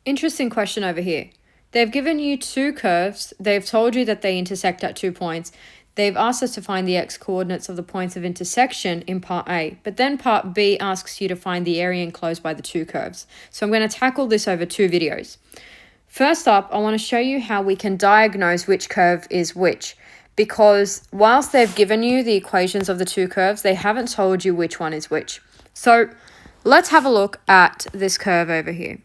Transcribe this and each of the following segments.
interesting question over here. They've given you two curves. They've told you that they intersect at 2 points. They've asked us to find the x-coordinates of the points of intersection in part A. But then part B asks you to find the area enclosed by the two curves. So I'm going to tackle this over 2 videos. First up, I want to show you how we can diagnose which curve is which. Because whilst they've given you the equations of the two curves, they haven't told you which one is which. So let's have a look at this curve over here.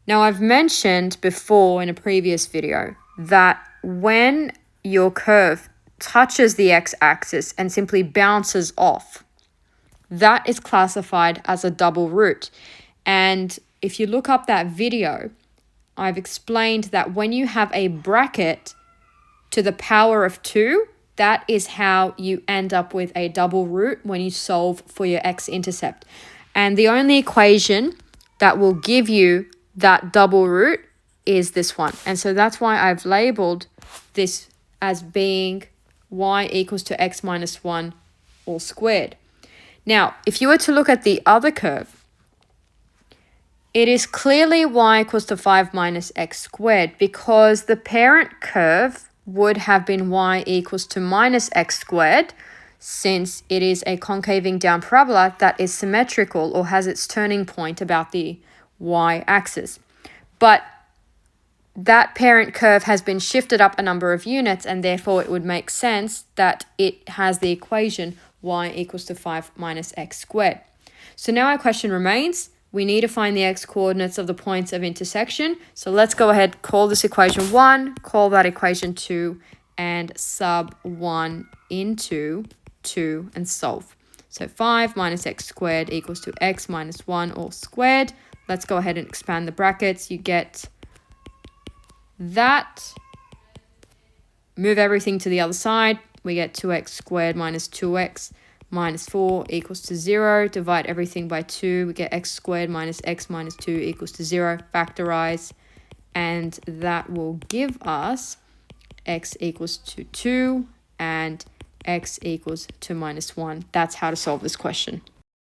Now, I've mentioned before in a previous video that when your curve touches the x-axis and simply bounces off, that is classified as a double root. And if you look up that video, I've explained that when you have a bracket to the power of 2, that is how you end up with a double root when you solve for your x-intercept. And the only equation that will give you that double root is this one. And so that's why I've labeled this as being y equals to x minus 1 all squared. Now, if you were to look at the other curve, it is clearly y equals to 5 minus x squared because the parent curve would have been y equals to minus x squared, since it is a concaving down parabola that is symmetrical or has its turning point about the y-axis. But that parent curve has been shifted up a number of units, and therefore it would make sense that it has the equation y equals to 5 minus x squared. So now our question remains, we need to find the x-coordinates of the points of intersection. So let's go ahead, call this equation 1, call that equation 2, and sub 1 into 2 and solve. So 5 minus x squared equals to x minus 1 all squared. Let's go ahead and expand the brackets. You get that. Move everything to the other side. We get 2x squared minus 2x minus 4 equals to 0. Divide everything by 2. We get x squared minus x minus 2 equals to 0. Factorize. And that will give us x equals to 2 and x equals to minus 1. That's how to solve this question.